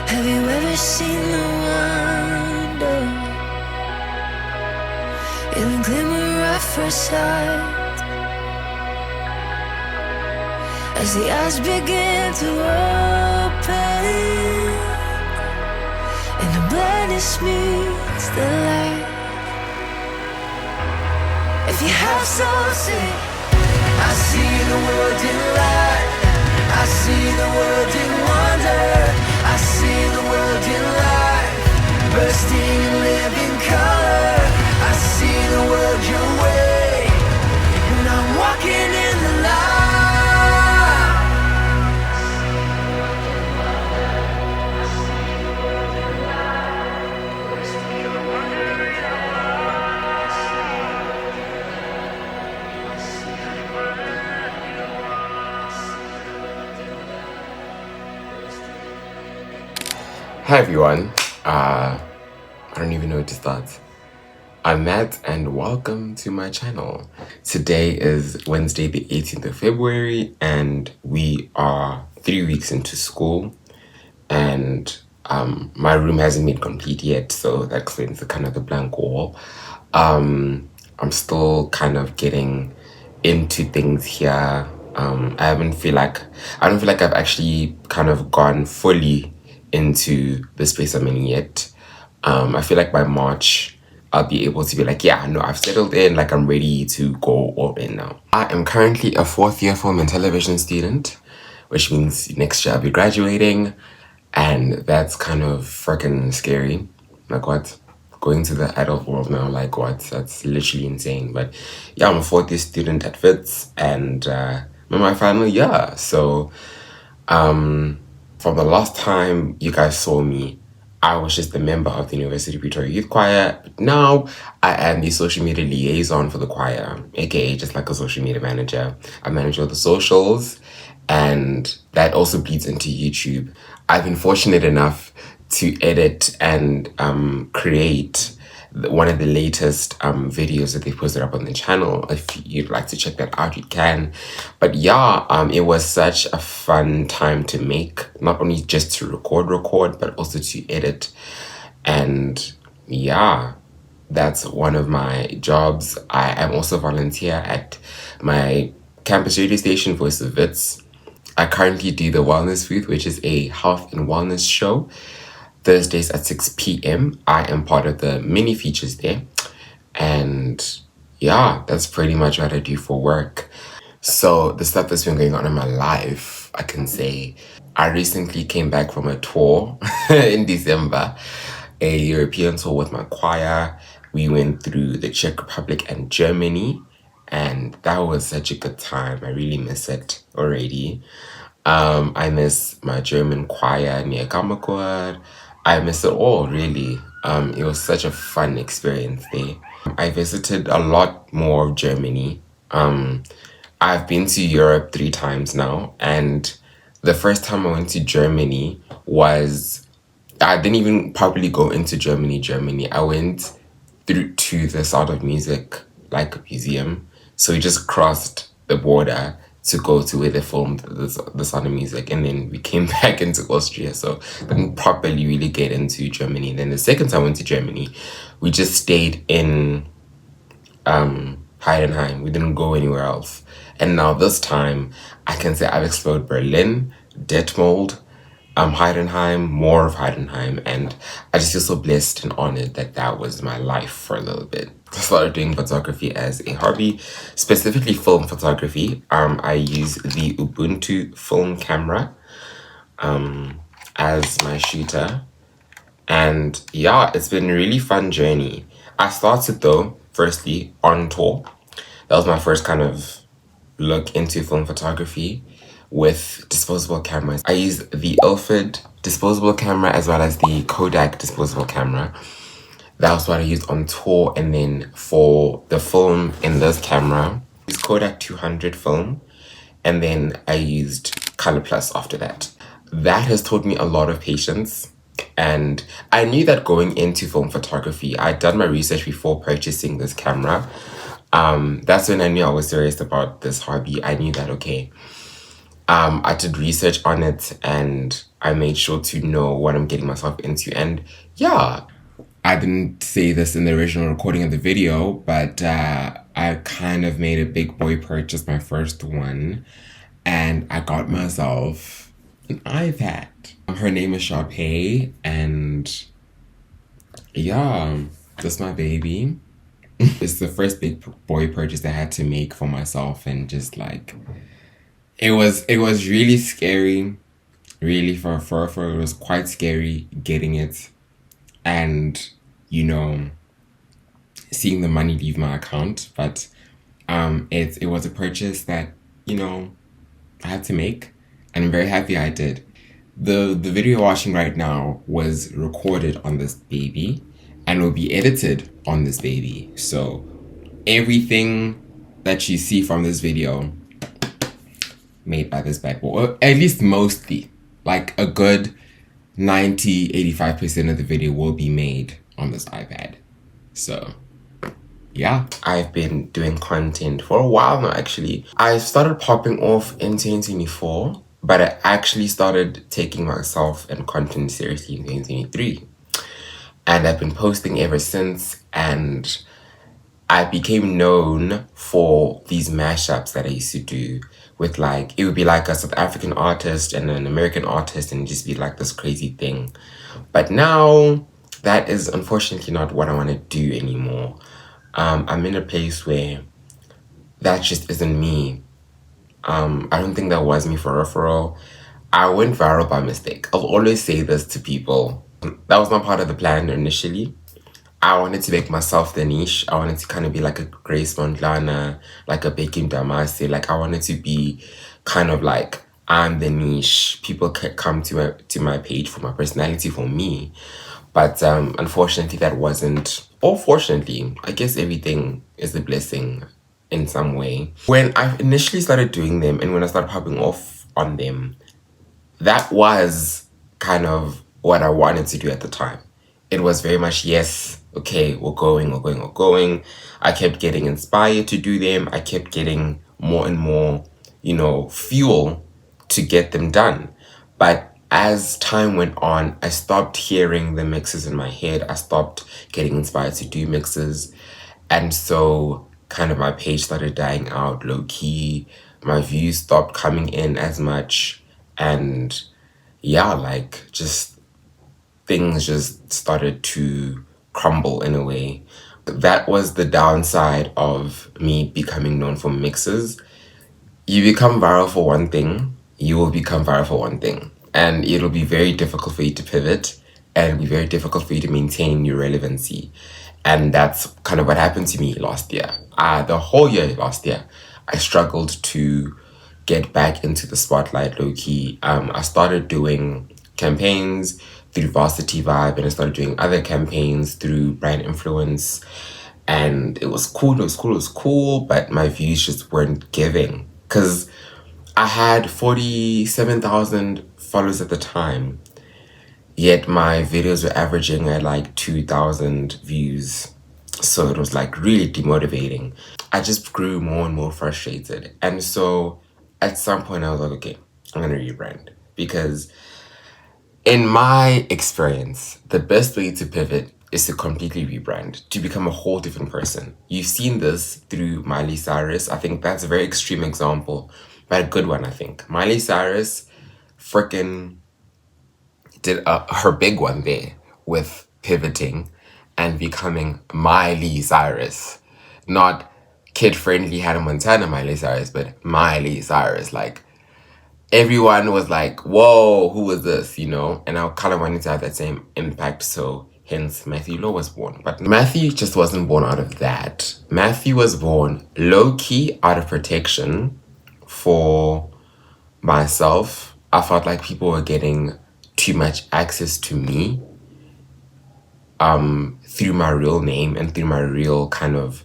Have you ever seen the wonder in the glimmer at first sight? As the eyes begin to open and the blindness meets the light. If you have soul, say, I see the world in light. I see the world in wonder. I see the world in light, bursting in living color. I see the world your way, and I'm walking in the light. Hi everyone, I don't even know where to start. I'm Matt and welcome to my channel. Today is Wednesday the 18th of February and we are 3 weeks into school and my room hasn't been complete yet, so that explains the kind of the blank wall. I'm still kind of getting into things here. I don't feel like I've actually kind of gone fully into the space I'm in yet. I feel like by March, I'll be able to be like, yeah, no, I've settled in, like I'm ready to go all in now. I am currently a 4th year film and television student, which means next year I'll be graduating. And that's kind of freaking scary. Like what? Going to the adult world now, like what? That's literally insane. But yeah, I'm a 4th year student at Wits and I'm in my final year. So from the last time you guys saw me, I was just a member of the University Pretoria Youth Choir. But now I am the social media liaison for the choir, aka just like a social media manager. I manage all the socials, and that also bleeds into YouTube. I've been fortunate enough to edit and create one of the latest videos that they posted up on the channel. If you'd like to check that out, you can. But yeah, it was such a fun time to make, not only just to record, but also to edit. And yeah, that's one of my jobs. I am also a volunteer at my campus radio station, Voice of Wits. I currently do the Wellness Booth, which is a health and wellness show. Thursdays at 6 p.m. I am part of the mini features there. And yeah, that's pretty much what I do for work. So the stuff that's been going on in my life, I can say, I recently came back from a tour in December, a European tour with my choir. We went through the Czech Republic and Germany, and that was such a good time. I really miss it already. I miss my German choir near Kamakor. I miss it all, really. It was such a fun experience there. I visited a lot more of Germany. I've been to Europe 3 times now, and the first time I went to Germany I didn't even probably go into Germany. I went through to the Sound of Music, like museum. So we just crossed the border to go to where they filmed the Sound of Music, and then we came back into Austria. So didn't properly really get into Germany. Then the second time I went to Germany, we just stayed in Heidenheim. We didn't go anywhere else. And now this time, I can say I've explored Berlin, Detmold, Heidenheim, more of Heidenheim, and I just feel so blessed and honored that that was my life for a little bit. I started doing photography as a hobby, specifically film photography. I use the Ubuntu film camera as my shooter, and yeah, it's been a really fun journey. I started though, firstly, on tour. That was my first kind of look into film photography with disposable cameras. I use the Ilford disposable camera as well as the Kodak disposable camera. That was what I used on tour, and then for the film in this camera, I used Kodak 200 film, and then I used Color Plus after that. That has taught me a lot of patience, and I knew that going into film photography, I'd done my research before purchasing this camera. That's when I knew I was serious about this hobby. I knew that, okay, I did research on it and I made sure to know what I'm getting myself into. And yeah, I didn't say this in the original recording of the video, but I kind of made a big boy purchase, my first one, and I got myself an iPad. Her name is Sharpay, and yeah, that's my baby. It's the first big boy purchase I had to make for myself, and just like it was really scary. Really, for it was quite scary getting it, and you know, seeing the money leave my account. But it was a purchase that, you know, I had to make, and I'm very happy I did. The video watching right now was recorded on this baby and will be edited on this baby. So everything that you see from this video made by this bad boy, or at least mostly, like a good 85% of the video will be made on this iPad. So yeah, I've been doing content for a while now, actually. I started popping off in 2024, but I actually started taking myself and content seriously in 2023. And I've been posting ever since, and I became known for these mashups that I used to do with, like, it would be like a South African artist and an American artist, and just be like this crazy thing. But now that is unfortunately not what I want to do anymore. I'm in a place where that just isn't me. I don't think that was me for referral. I went viral by mistake. I'll always say this to people. That was not part of the plan initially. I wanted to make myself the niche. I wanted to kind of be like a Grace Mondlana, like a Bekim Damase. Like, I wanted to be kind of like, I'm the niche. People could come to my page for my personality, for me. But unfortunately, that wasn't, or fortunately, I guess everything is a blessing in some way. When I initially started doing them and when I started popping off on them, that was kind of what I wanted to do at the time. It was very much, yes, okay, we're going. I kept getting inspired to do them. I kept getting more and more, you know, fuel to get them done. But as time went on, I stopped hearing the mixes in my head. I stopped getting inspired to do mixes. And so kind of my page started dying out low key. My views stopped coming in as much. And yeah, like, just things just started to crumble in a way. That was the downside of me becoming known for mixes. You become viral for one thing, you will become viral for one thing. And it'll be very difficult for you to pivot, and it'll be very difficult for you to maintain your relevancy. And that's kind of what happened to me last year. The whole year last year, I struggled to get back into the spotlight low key. I started doing campaigns through Varsity Vibe, and I started doing other campaigns through Brand Influence. And it was cool, but my views just weren't giving. Because I had 47,000 followers at the time, yet my videos were averaging at like 2,000 views. So it was like really demotivating. I just grew more and more frustrated. And so at some point I was like, okay, I'm gonna rebrand. Because in my experience, the best way to pivot is to completely rebrand, to become a whole different person. You've seen this through Miley Cyrus. I think that's a very extreme example, but a good one, I think. Miley Cyrus freaking did her big one there with pivoting and becoming Miley Cyrus. Not kid-friendly Hannah Montana Miley Cyrus, but Miley Cyrus. Like, everyone was like, whoa, who was this, you know? And I kind of wanted to have that same impact, so hence Matthew Law was born. But Matthew just wasn't born out of that. Matthew was born low-key out of protection for myself. I felt like people were getting too much access to me through my real name and through my real kind of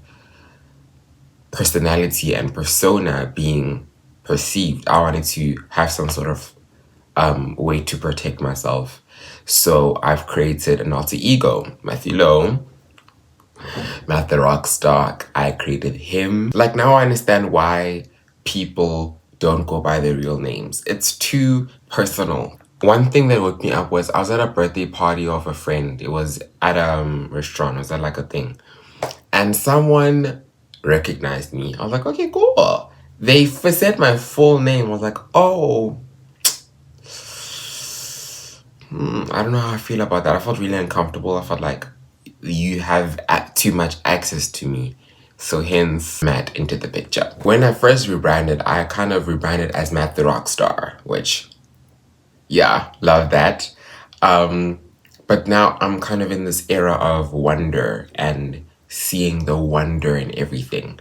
personality and persona being perceived. I wanted to have some sort of way to protect myself. So I've created an alter ego, Matthew Lowe, Matt the Rockstar. I created him. Like, now I understand why people don't go by their real names. It's too personal. One thing that woke me up was I was at a birthday party of a friend. It was at a restaurant. It was at like a thing. And someone recognized me. I was like, okay, cool. They said my full name. I was like, oh, I don't know how I feel about that. I felt really uncomfortable. I felt like you have too much access to me. So hence Matt into the picture. When I first rebranded, I kind of rebranded as Matt the Rockstar, which, yeah, love that. But now I'm kind of in this era of wonder and seeing the wonder in everything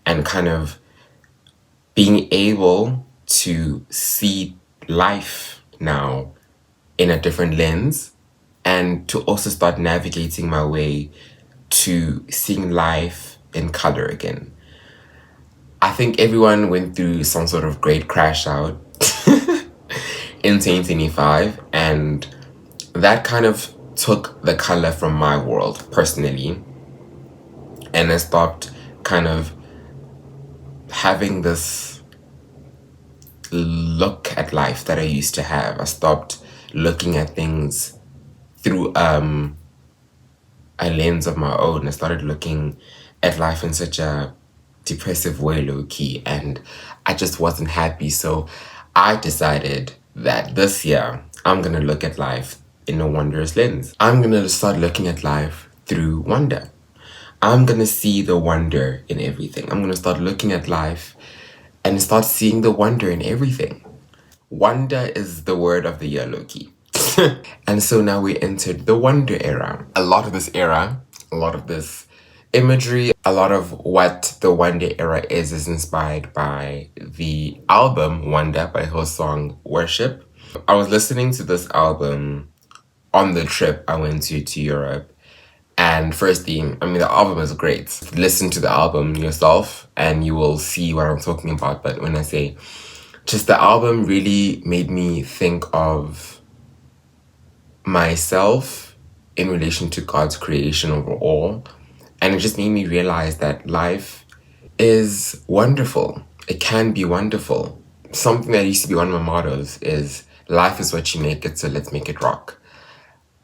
and kind of being able to see life now in a different lens and to also start navigating my way to seeing life in color again. I think everyone went through some sort of great crash out in 2025, and that kind of took the color from my world personally, and I stopped kind of having this look at life that I used to have. I stopped looking at things through a lens of my own. I started looking at life in such a depressive way, low-key, and I just wasn't happy. So I decided that this year I'm gonna look at life in a wondrous lens. I'm gonna start looking at life through wonder. I'm gonna see the wonder in everything. I'm gonna start looking at life and start seeing the wonder in everything. Wonder is the word of the year, low-key. And so now we entered the wonder era. A lot of this era, a lot of this imagery, a lot of what the wonder era is inspired by the album Wonder by Hillsong Worship. I was listening to this album on the trip I went to Europe. And firstly, I mean, the album is great. Listen to the album yourself and you will see what I'm talking about. But when I say just the album really made me think of myself in relation to God's creation overall. And it just made me realize that life is wonderful. It can be wonderful. Something that used to be one of my mottos is life is what you make it, so let's make it rock.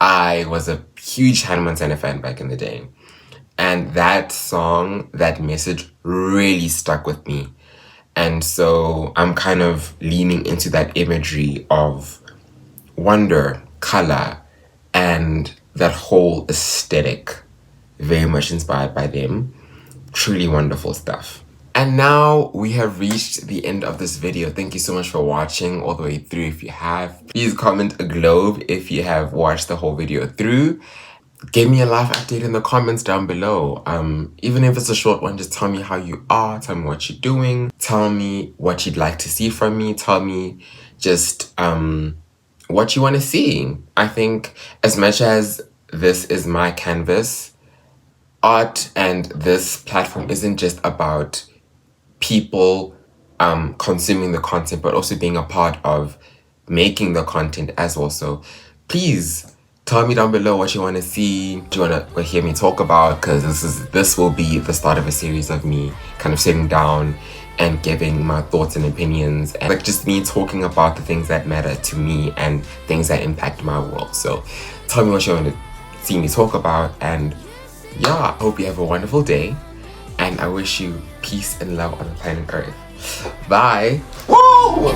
I was a huge Hannah Montana fan back in the day. And that song, that message really stuck with me. And so I'm kind of leaning into that imagery of wonder, color, and that whole aesthetic, very much inspired by them. Truly wonderful stuff. And now we have reached the end of this video. Thank you so much for watching all the way through. If you have, please comment a globe if you have watched the whole video through. Give me a live update in the comments down below. Even if it's a short one, just tell me how you are, tell me what you're doing, tell me what you'd like to see from me, tell me just what you want to see. I think as much as this is my canvas, art and this platform isn't just about people consuming the content, but also being a part of making the content as well. So please tell me down below what you want to see, what you want to hear me talk about, because this will be the start of a series of me kind of sitting down and giving my thoughts and opinions, and like just me talking about the things that matter to me and things that impact my world. So tell me what you want to see me talk about, and yeah, I hope you have a wonderful day, and I wish you peace and love on the planet Earth. Bye. Woo!